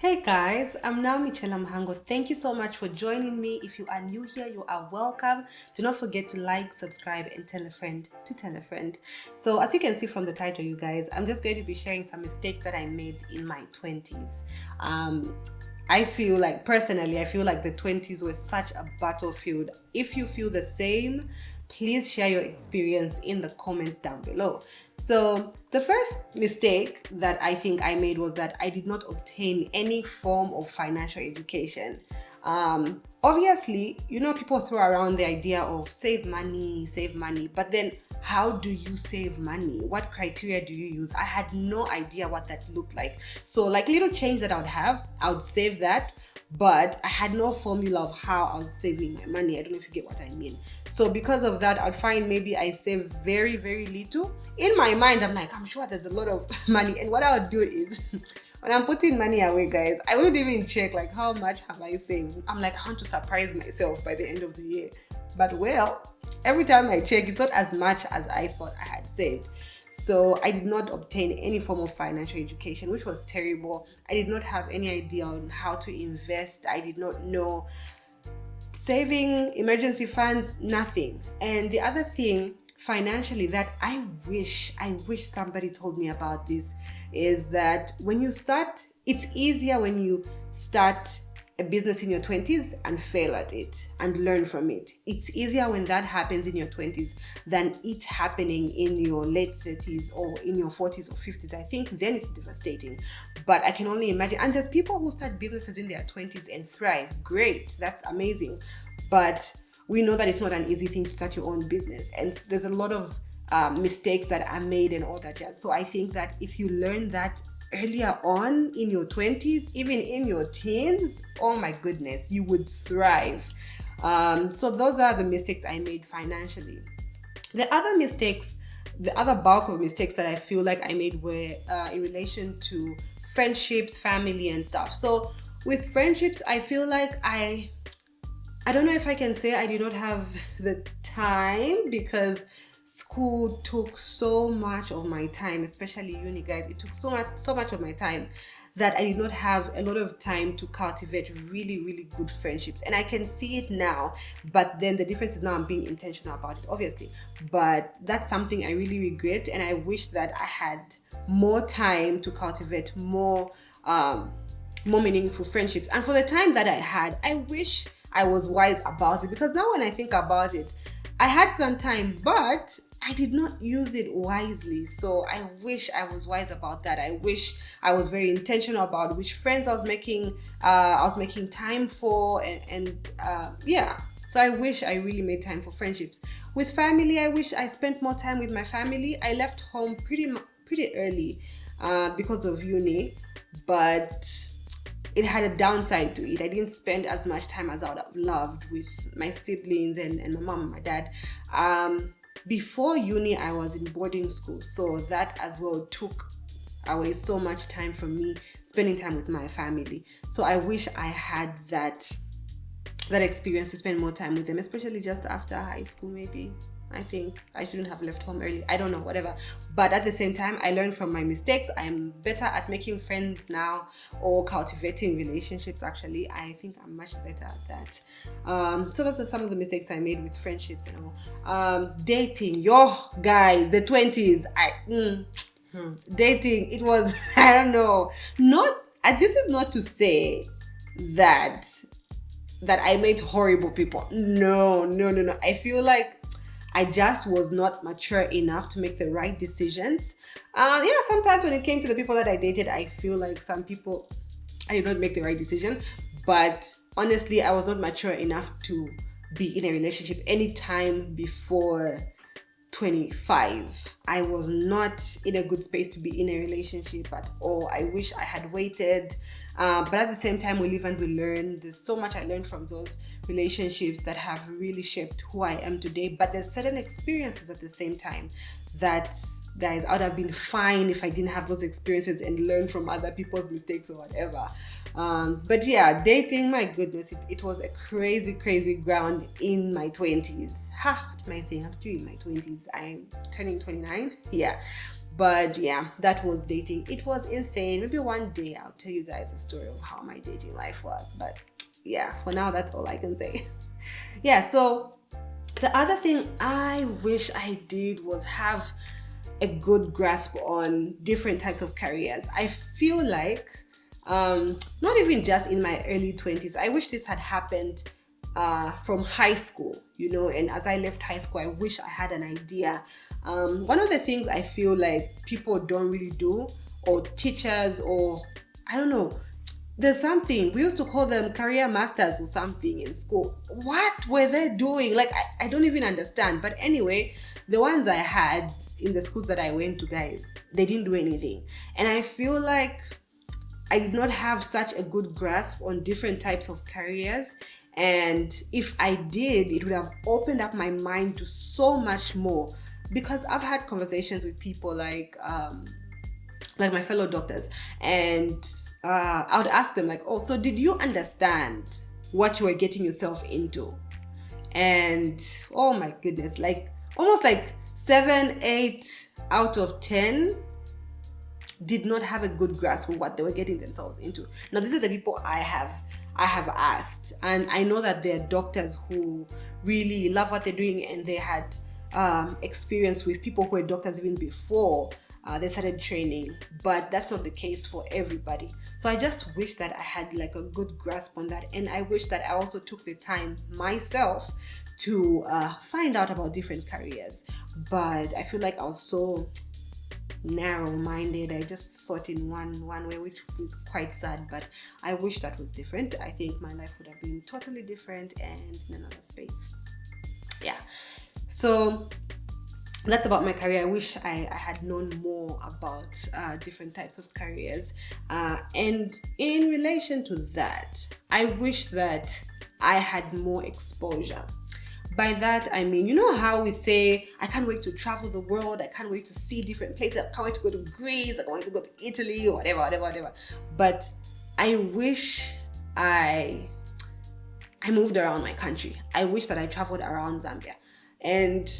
Hey guys, I'm now Michelle Mhango. Thank you so much for joining me. If you are new here, you are welcome. Do not forget to like, subscribe, and tell a friend to tell a friend. So, as you can see from the title, you guys, I'm just going to be sharing some mistakes that I made in my 20s. I feel like, personally, I feel like the 20s were such a battlefield. If you feel the same, please share your experience in the comments down below. So the first mistake that I think I made was that I did not obtain any form of financial education. Obviously, people throw around the idea of save money, but then how do you save money? What criteria do you use? I had no idea what that looked like. So like little change that I would save that, but I had no formula of how I was saving my money. I don't know if you get what I mean. So because of that, I'd find maybe I save very, very little. In my mind, I'm like, I'm sure there's a lot of money. And what I would do is when I'm putting money away, guys, I wouldn't even check like how much have I saved. I'm like, I want to surprise myself by the end of the year. But well, every time I check, it's not as much as I thought I had saved. So I did not obtain any form of financial education, which was terrible. I did not have any idea on how to invest. I did not know saving, emergency funds, nothing. And the other thing financially that I wish somebody told me about this is that when you start, it's easier when you start a business in your 20s and fail at it and learn from it. It's easier when that happens in your 20s than it happening in your late 30s or in your 40s or 50s. I think then it's devastating. But I can only imagine. And there's people who start businesses in their 20s and thrive. Great, that's amazing. But we know that it's not an easy thing to start your own business. And there's a lot of mistakes that are made and all that jazz. So I think that if you learn that earlier on in your 20s, even in your teens, oh my goodness, you would thrive. So those are the mistakes I made financially. The other bulk of mistakes that I feel like I made were in relation to friendships, family, and stuff. So with friendships, I feel like I don't know if I can say I did not have the time, because school took so much of my time, especially uni, guys. It took so much of my time that I did not have a lot of time to cultivate really, really good friendships. And I can see it now, but then the difference is now I'm being intentional about it, obviously. But that's something I really regret, and I wish that I had more time to cultivate more meaningful friendships. And for the time that I had, I wish I was wise about it, because now when I think about it, I had some time, but I did not use it wisely. So I wish I was wise about that. I wish I was very intentional about which friends I was making time for, yeah. So I wish I really made time for friendships. With family, I wish I spent more time with my family. I left home pretty early because of uni, but it had a downside to it. I didn't spend as much time as I would have loved with my siblings and my mom and my dad. Before uni, I was in boarding school, so that as well took away so much time from me spending time with my family. So I wish I had that experience to spend more time with them, especially just after high school, maybe. I think I shouldn't have left home early. I don't know, whatever. But at the same time, I learned from my mistakes. I'm better at making friends now, or cultivating relationships, actually. I think I'm much better at that. So those are some of the mistakes I made with friendships and all. Dating. Yo, guys, the 20s. Dating, it was, I don't know. This is not to say that I made horrible people. No. I feel like I just was not mature enough to make the right decisions. Sometimes when it came to the people that I dated, I feel like some people, I did not make the right decision. But honestly, I was not mature enough to be in a relationship anytime before 25. I was not in a good space to be in a relationship at all. I wish I had waited. But at the same time, we live and we learn. There's so much I learned from those relationships that have really shaped who I am today. But there's certain experiences at the same time that, guys, I would have been fine if I didn't have those experiences and learn from other people's mistakes or whatever. But yeah, dating, my goodness, it was a crazy ground in my 20s. What am I saying? I'm still in my 20s. I'm turning 29. Yeah. But yeah, that was dating. It was insane. Maybe one day I'll tell you guys a story of how my dating life was. But yeah, for now, that's all I can say. Yeah, so the other thing I wish I did was have a good grasp on different types of careers. I feel like, not even just in my early 20s, I wish this had happened from high school, and as I left high school, I wish I had an idea. One of the things I feel like people don't really do, or teachers, or I don't know, there's something, we used to call them career masters or something in school. What were they doing? Like, I don't even understand. But anyway, the ones I had in the schools that I went to, guys, they didn't do anything. And I feel like I did not have such a good grasp on different types of careers. And if I did, it would have opened up my mind to so much more. Because I've had conversations with people like my fellow doctors, and I would ask them like, oh, so did you understand what you were getting yourself into? And oh my goodness, like almost like 7, 8 out of 10 did not have a good grasp of what they were getting themselves into. Now, these are the people I have asked, and I know that there are doctors who really love what they're doing, and they had experience with people who were doctors even before they started training, but that's not the case for everybody. So I just wish that I had like a good grasp on that, and I wish that I also took the time myself to find out about different careers. But I feel like I was so narrow-minded. I just thought in one way, which is quite sad, but I wish that was different. I think my life would have been totally different and in another space. Yeah, so that's about my career. I wish I had known more about different types of careers, and in relation to that, I wish that I had more exposure. By that, I mean, you know how we say, I can't wait to travel the world, I can't wait to see different places, I can't wait to go to Greece, I can't wait to go to Italy, or whatever. But I wish I moved around my country. I wish that I traveled around Zambia. And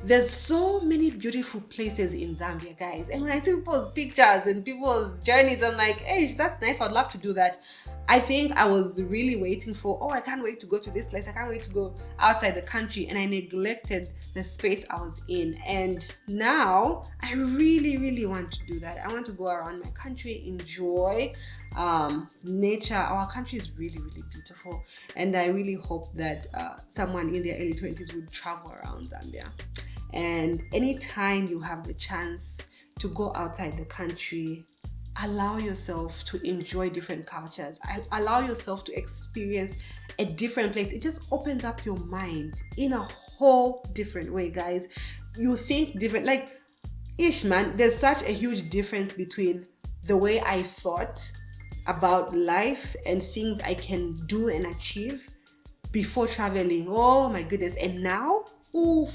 there's so many beautiful places in Zambia, guys. And when I see people's pictures and people's journeys, I'm like, hey, that's nice. I'd love to do that. I think I was really waiting for, I can't wait to go to this place. I can't wait to go outside the country. And I neglected the space I was in. And now I really, really want to do that. I want to go around my country, enjoy nature. Our country is really, really beautiful. And I really hope that someone in their early 20s would travel around Zambia. And anytime you have the chance to go outside the country, allow yourself to enjoy different cultures. Allow yourself to experience a different place. It just opens up your mind in a whole different way, guys. You think different. Like, man, there's such a huge difference between the way I thought about life and things I can do and achieve before traveling. Oh my goodness. And now, oof.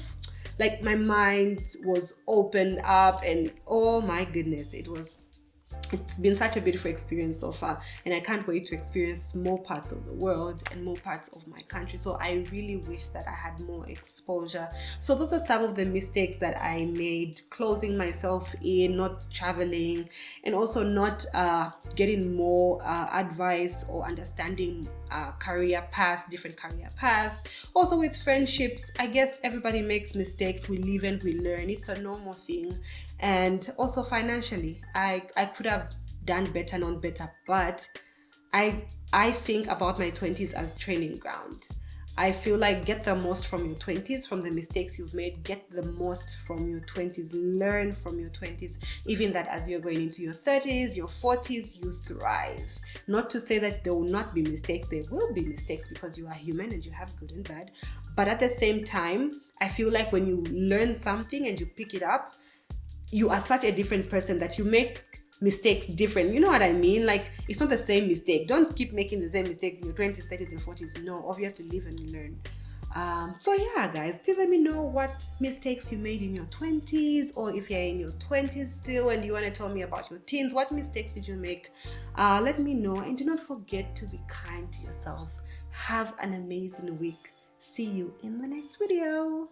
Like, my mind was opened up, and oh my goodness, it's been such a beautiful experience so far, and I can't wait to experience more parts of the world and more parts of my country. So I really wish that I had more exposure. So those are some of the mistakes that I made: closing myself in, not traveling, and also not getting more advice or understanding different career paths. Also with friendships, I guess everybody makes mistakes. We live and we learn. It's a normal thing. And also financially, I could have done better, known better, but I think about my 20s as training ground. I feel like get the most from your 20s, from the mistakes you've made. Get the most from your 20s. Learn from your 20s. Even that as you're going into your 30s, your 40s, you thrive. Not to say that there will not be mistakes. There will be mistakes, because you are human and you have good and bad. But at the same time, I feel like when you learn something and you pick it up, you are such a different person that you make mistakes different. You know what I mean? Like, it's not the same mistake. Don't keep making the same mistake in your 20s, 30s, and 40s. No, obviously live and learn. So yeah, guys, please let me know what mistakes you made in your 20s, or if you're in your 20s still and you want to tell me about your teens, what mistakes did you make? Let me know, and do not forget to be kind to yourself. Have an amazing week. See you in the next video.